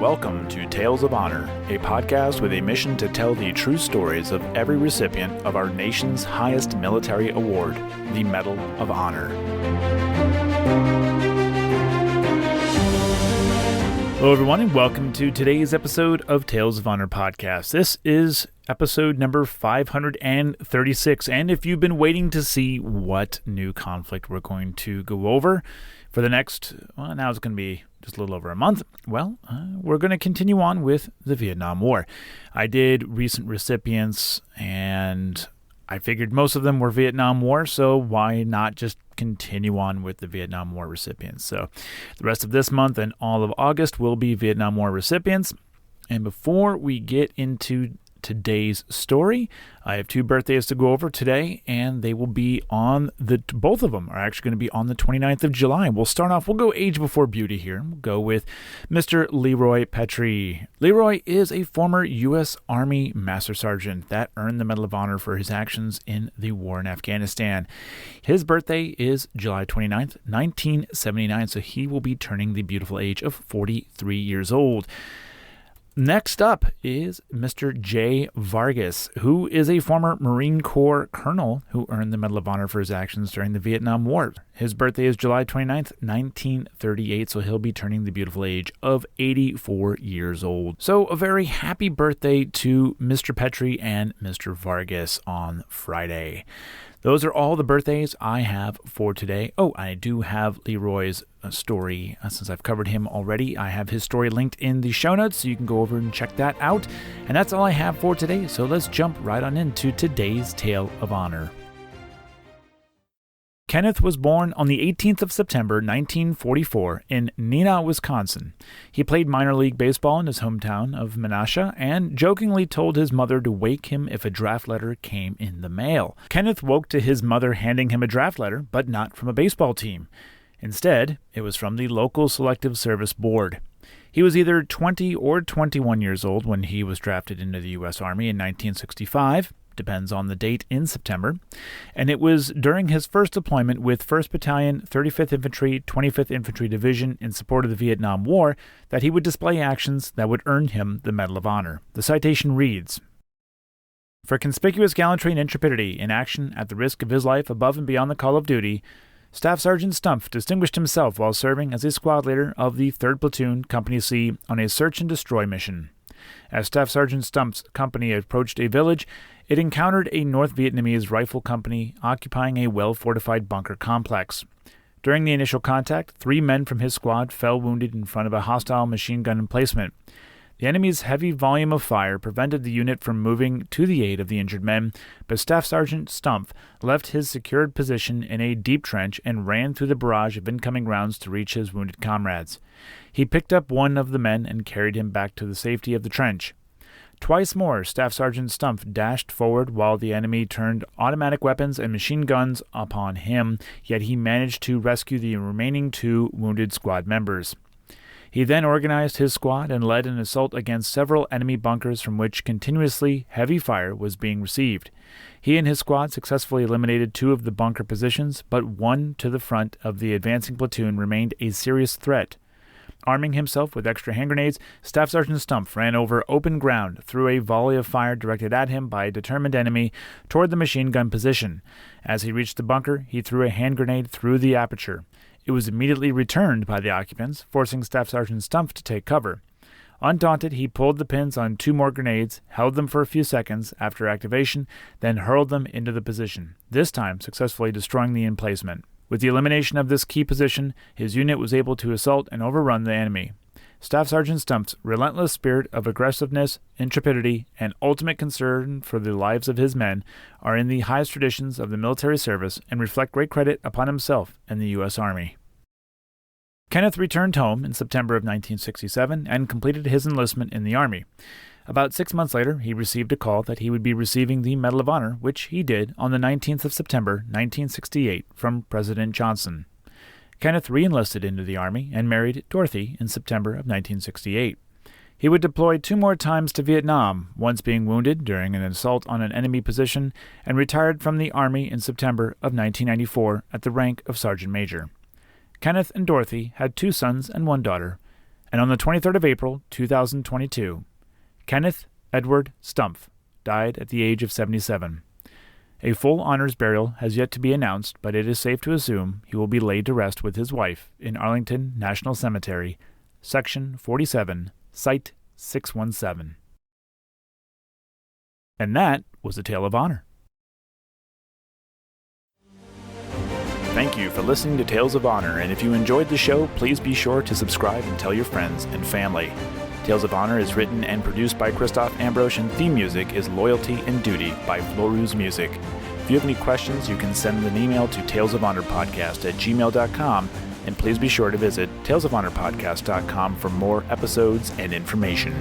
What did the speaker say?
Welcome to Tales of Honor, a podcast with a mission to tell the true stories of every recipient of our nation's highest military award, the Medal of Honor. Hello everyone, and welcome to today's episode of Tales of Honor podcast. This is episode number 536, and if you've been waiting to see what new conflict we're going to go over for the next, now it's going to be just a little over a month, we're going to continue on with the Vietnam War. I did recent recipients, and I figured most of them were Vietnam War, so why not just continue on with the Vietnam War recipients? So the rest of this month and all of August will be Vietnam War recipients. And before we get into today's story, I have two birthdays to go over today, and they will be on both of them are actually going to be on the 29th of July. We'll go age before beauty here. We'll go with Mr. Leroy Petrie. Leroy is a former U.S. Army Master Sergeant that earned the Medal of Honor for his actions in the war in Afghanistan. His birthday is July 29th, 1979, so he will be turning the beautiful age of 43 years old. Next up is Mr. J. Vargas, who is a former Marine Corps colonel who earned the Medal of Honor for his actions during the Vietnam War. His birthday is July 29th, 1938, so he'll be turning the beautiful age of 84 years old. So a very happy birthday to Mr. Petrie and Mr. Vargas on Friday. Those are all the birthdays I have for today. Oh, I do have Leroy's story. Since I've covered him already, I have his story linked in the show notes, so you can go over and check that out. And that's all I have for today, so let's jump right on into today's Tale of Honor. Kenneth was born on the 18th of September, 1944, in Neenah, Wisconsin. He played minor league baseball in his hometown of Menasha and jokingly told his mother to wake him if a draft letter came in the mail. Kenneth woke to his mother handing him a draft letter, but not from a baseball team. Instead, it was from the local Selective Service Board. He was either 20 or 21 years old when he was drafted into the U.S. Army in 1965. Depends on the date in September, and it was during his first deployment with 1st Battalion, 35th Infantry, 25th Infantry Division in support of the Vietnam War that he would display actions that would earn him the Medal of Honor. The citation reads, "For conspicuous gallantry and intrepidity in action at the risk of his life above and beyond the call of duty, Staff Sergeant Stumpf distinguished himself while serving as a squad leader of the 3rd Platoon, Company C, on a search and destroy mission. As Staff Sergeant Stumpf's company approached a village, it encountered a North Vietnamese rifle company occupying a well-fortified bunker complex. During the initial contact, 3 men from his squad fell wounded in front of a hostile machine gun emplacement. The enemy's heavy volume of fire prevented the unit from moving to the aid of the injured men, but Staff Sergeant Stumpf left his secured position in a deep trench and ran through the barrage of incoming rounds to reach his wounded comrades. He picked up one of the men and carried him back to the safety of the trench. Twice more, Staff Sergeant Stumpf dashed forward while the enemy turned automatic weapons and machine guns upon him, yet he managed to rescue the remaining 2 wounded squad members. He then organized his squad and led an assault against several enemy bunkers from which continuously heavy fire was being received. He and his squad successfully eliminated 2 of the bunker positions, but one to the front of the advancing platoon remained a serious threat. Arming himself with extra hand grenades, Staff Sergeant Stumpf ran over open ground, threw a volley of fire directed at him by a determined enemy toward the machine gun position. As he reached the bunker, he threw a hand grenade through the aperture. It was immediately returned by the occupants, forcing Staff Sergeant Stumpf to take cover. Undaunted, he pulled the pins on 2 more grenades, held them for a few seconds after activation, then hurled them into the position, this time successfully destroying the emplacement. With the elimination of this key position, his unit was able to assault and overrun the enemy. Staff Sergeant Stumpf's relentless spirit of aggressiveness, intrepidity, and ultimate concern for the lives of his men are in the highest traditions of the military service and reflect great credit upon himself and the U.S. Army. Kenneth returned home in September of 1967 and completed his enlistment in the Army. About 6 months later, he received a call that he would be receiving the Medal of Honor, which he did on the 19th of September, 1968, from President Johnson. Kenneth re-enlisted into the Army and married Dorothy in September of 1968. He would deploy 2 more times to Vietnam, once being wounded during an assault on an enemy position, and retired from the Army in September of 1994 at the rank of Sergeant Major. Kenneth and Dorothy had 2 sons and 1 daughter. And on the 23rd of April, 2022, Kenneth Edward Stumpf died at the age of 77. A full honors burial has yet to be announced, but it is safe to assume he will be laid to rest with his wife in Arlington National Cemetery, Section 47, Site 617. And that was a Tale of Honor. Thank you for listening to Tales of Honor, and if you enjoyed the show, please be sure to subscribe and tell your friends and family. Tales of Honor is written and produced by Christoph Ambrosch, and theme music is Loyalty and Duty by Floruz Music. If you have any questions, you can send an email to talesofhonorpodcast@gmail.com, and please be sure to visit talesofhonorpodcast.com for more episodes and information.